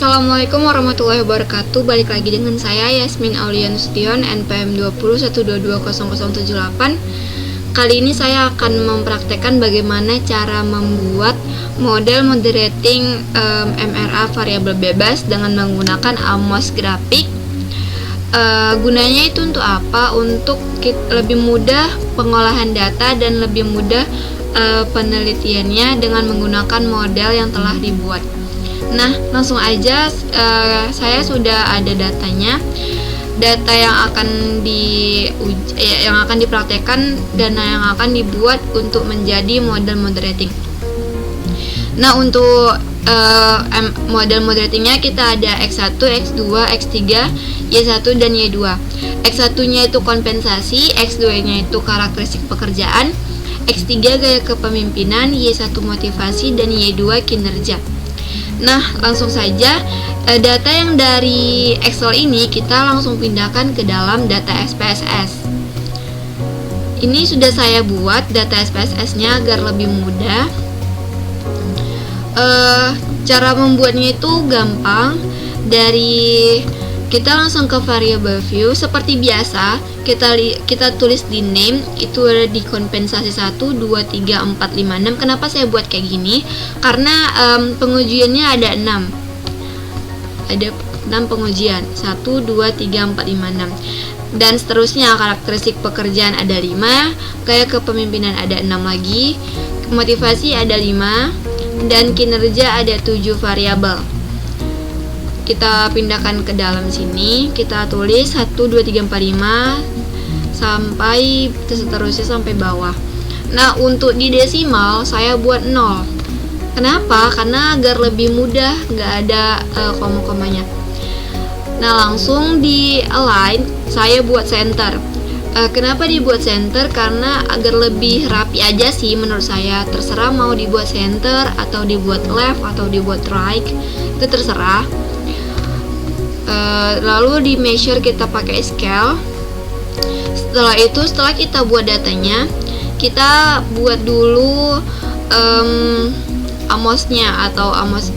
Assalamualaikum warahmatullahi wabarakatuh. Balik lagi dengan saya Yasmin Aulia Nasution, NPM 2012120078. Kali ini saya akan mempraktekkan bagaimana cara membuat model moderating MRA variabel bebas dengan menggunakan Amos grafik. Gunanya itu untuk apa? Untuk lebih mudah pengolahan data dan lebih mudah penelitiannya dengan menggunakan model yang telah dibuat. Nah, langsung aja, saya sudah ada datanya, data yang akan dipraktekkan dan yang akan dibuat untuk menjadi model moderating. Nah, untuk model moderatingnya kita ada X1, X2, X3, Y1 dan Y2. X1-nya itu kompensasi, X2-nya itu karakteristik pekerjaan, X3 gaya kepemimpinan, Y1 motivasi, dan Y2 kinerja. Nah, langsung saja data yang dari Excel ini kita langsung pindahkan ke dalam data SPSS. Ini sudah saya buat data SPSS-nya agar lebih mudah. Cara membuatnya itu gampang. Kita langsung ke variable view. Seperti biasa, kita tulis di name itu ada di kompensasi 1, 2, 3, 4, 5, 6. Kenapa saya buat kayak gini? Karena pengujiannya ada 6. Ada 6 pengujian. 1, 2, 3, 4, 5, 6. Dan seterusnya, karakteristik pekerjaan ada 5, gaya kepemimpinan ada 6 lagi, motivasi ada 5, dan kinerja ada 7 variabel. Kita pindahkan ke dalam sini, kita tulis 1, 2, 3, 4, 5 sampai seterusnya sampai bawah. Nah, untuk di desimal saya buat 0. Kenapa? Karena agar lebih mudah, nggak ada koma-komanya. Nah, langsung di align saya buat center. Kenapa dibuat center? Karena agar lebih rapi aja sih menurut saya. Terserah mau dibuat center atau dibuat left atau dibuat right, itu terserah. Lalu di measure kita pakai scale. Setelah kita buat datanya, kita buat dulu Amosnya atau Amos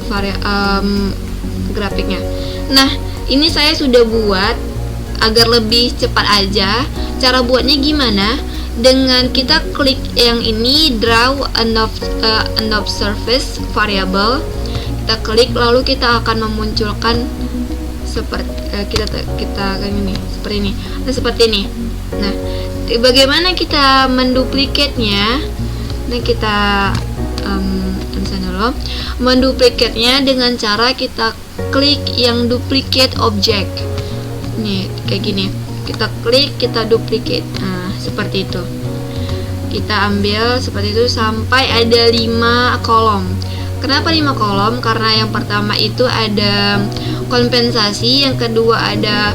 grafiknya. Nah, ini saya sudah buat agar lebih cepat aja. Cara buatnya gimana? Dengan kita klik yang ini, draw an surface variable. Kita klik, lalu kita akan memunculkan seperti kita kayak ini, seperti ini. Nah, seperti ini. Nah, bagaimana kita menduplikatnya? Nah, kita dulu. Menduplikatnya dengan cara kita klik yang duplicate object. Nih, kayak gini. Kita klik, kita duplicate. Nah, seperti itu. Kita ambil seperti itu sampai ada 5 kolom. Kenapa 5 kolom? Karena yang pertama itu ada kompensasi, yang kedua ada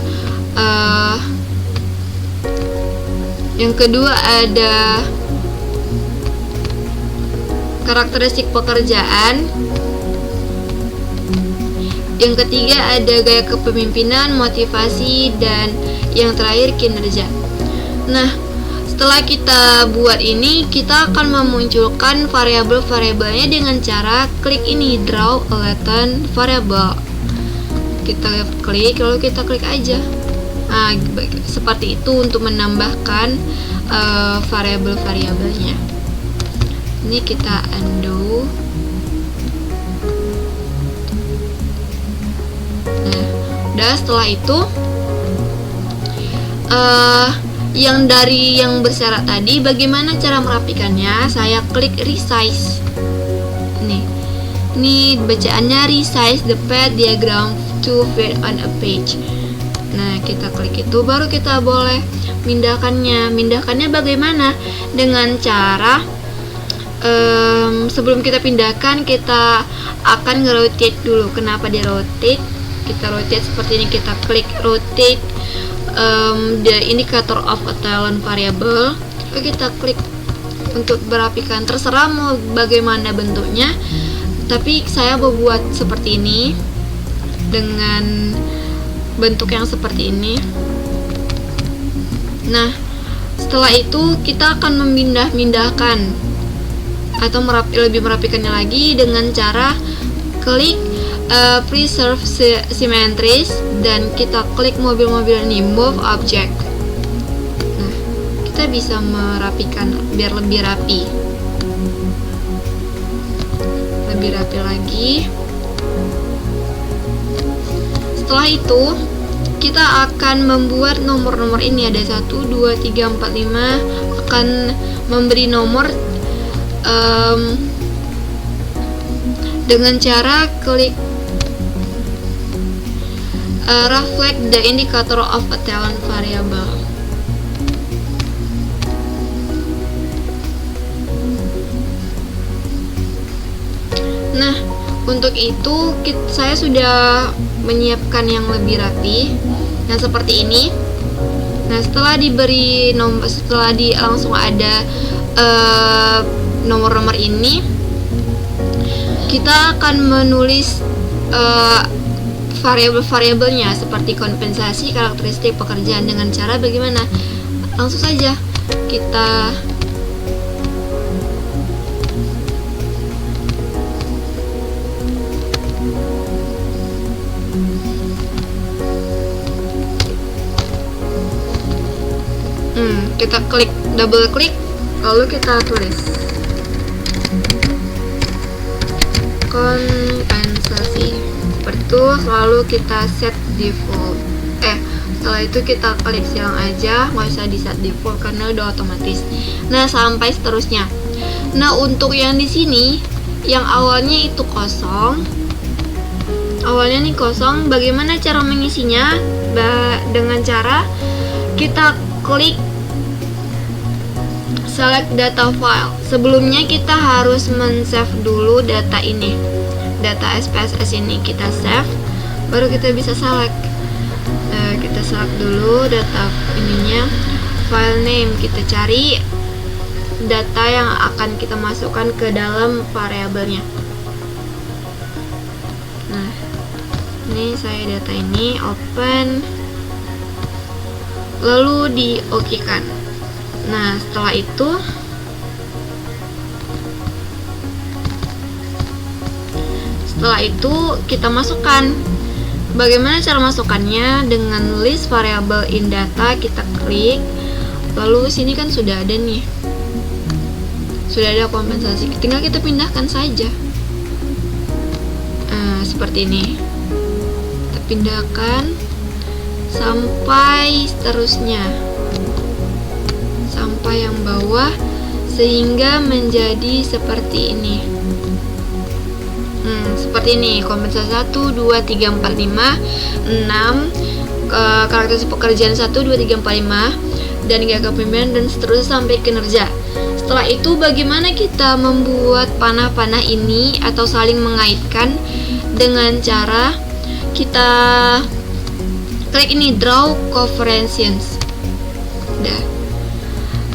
karakteristik pekerjaan, yang ketiga ada gaya kepemimpinan, motivasi, dan yang terakhir kinerja. Nah, setelah kita buat ini, kita akan memunculkan variabel-variabelnya dengan cara klik ini, draw a latent variable. Kita klik, lalu kita klik aja. Nah, seperti itu untuk menambahkan variabel-variabelnya. Ini kita undo. Nah, udah. Setelah itu yang bersyarat tadi, bagaimana cara merapikannya? Saya klik resize. Ini bacaannya resize the path diagram to fit on a page. Nah, kita klik itu, baru kita boleh mindahkannya bagaimana? Dengan cara sebelum kita pindahkan, kita akan nge-rotate dulu. Kenapa di rotate? Kita rotate seperti ini, kita klik rotate the indicator of a talent variable. Kita klik untuk merapikan, terserah mau bagaimana bentuknya, tapi saya membuat seperti ini dengan bentuk yang seperti ini. Nah, setelah itu kita akan memindahkan atau lebih merapikannya lagi dengan cara klik preserve symmetries, dan kita klik mobil-mobil ini, move object. Nah, kita bisa merapikan biar lebih rapi lagi. Setelah itu kita akan membuat nomor-nomor ini, ada 1, 2, 3, 4, 5, akan memberi nomor dengan cara klik reflect the indicator of a talent variable. Nah, untuk itu saya sudah menyiapkan yang lebih rapi. Nah, seperti ini. Nah, setelah diberi nomor, langsung ada nomor-nomor ini, kita akan menulis variabel-variabelnya seperti kompensasi, karakteristik pekerjaan dengan cara bagaimana? Langsung saja kita klik, double klik, lalu kita tulis kompensasi seperti itu, lalu kita set default. Setelah itu kita klik silang aja, nggak usah di set default karena udah otomatis. Nah, sampai seterusnya. Nah, untuk yang di sini yang awalnya itu kosong, bagaimana cara mengisinya? Dengan cara kita klik select data file. Sebelumnya kita harus men-save dulu data ini, data SPSS ini kita save, baru kita bisa select. Kita select dulu data ininya, file name, kita cari data yang akan kita masukkan ke dalam variabelnya. Nah, ini saya data ini open, lalu di OK-kan. Nah, setelah itu kita masukkan. Bagaimana cara masukkannya? Dengan list variable in data, kita klik, lalu sini kan sudah ada nih, sudah ada kompensasi, tinggal kita pindahkan saja. Seperti ini, kita pindahkan sampai seterusnya, sampai yang bawah, sehingga menjadi seperti ini. Seperti ini, kompensasi 1, 2, 3, 4, 5, 6, karakteristik pekerjaan 1, 2, 3, 4, 5, dan gaya kepemimpinan, dan seterusnya sampai kinerja. Setelah itu bagaimana kita membuat panah-panah ini atau saling mengaitkan? Dengan cara kita klik ini, draw coefficients.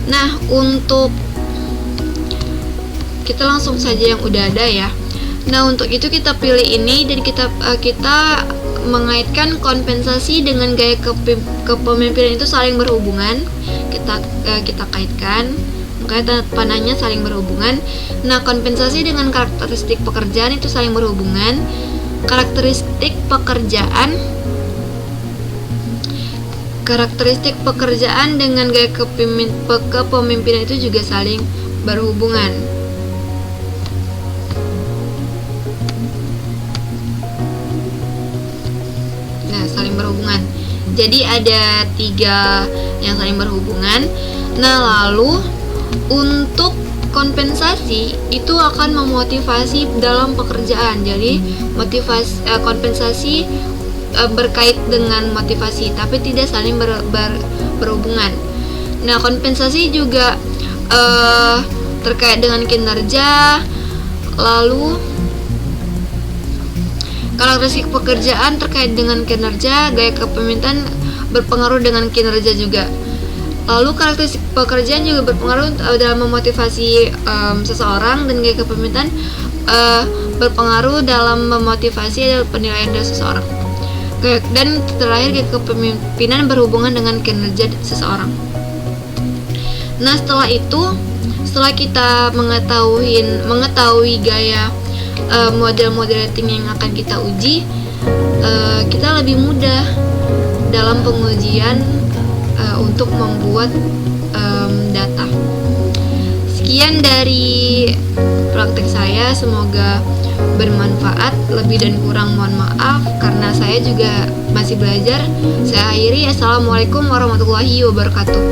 Nah, untuk kita langsung saja yang udah ada ya. Nah, untuk itu kita pilih ini dan kita mengaitkan kompensasi dengan gaya kepemimpinan itu saling berhubungan. Kita kaitkan, makanya panahnya saling berhubungan. Nah, kompensasi dengan karakteristik pekerjaan itu saling berhubungan. Karakteristik pekerjaan dengan gaya kepemimpinan itu juga saling berhubungan. Nah, saling berhubungan. Jadi ada 3 yang saling berhubungan. Nah, lalu untuk kompensasi itu akan memotivasi dalam pekerjaan. Jadi kompensasi berkait dengan motivasi, tapi tidak saling berhubungan. Nah, kompensasi juga terkait dengan kinerja. Lalu karakteristik pekerjaan terkait dengan kinerja, gaya kepemimpinan berpengaruh dengan kinerja juga. Lalu karakteristik pekerjaan juga berpengaruh dalam memotivasi seseorang, dan gaya kepemimpinan berpengaruh dalam memotivasi penilaian dari seseorang. Dan terakhir, gaya kepemimpinan berhubungan dengan kinerja seseorang. Nah, setelah kita mengetahui gaya model-model rating yang akan kita uji, kita lebih mudah dalam pengujian untuk membuat data. Sekian dari praktek saya, semoga bermanfaat. Lebih dan kurang mohon maaf karena saya juga masih belajar. Saya akhiri, assalamualaikum warahmatullahi wabarakatuh.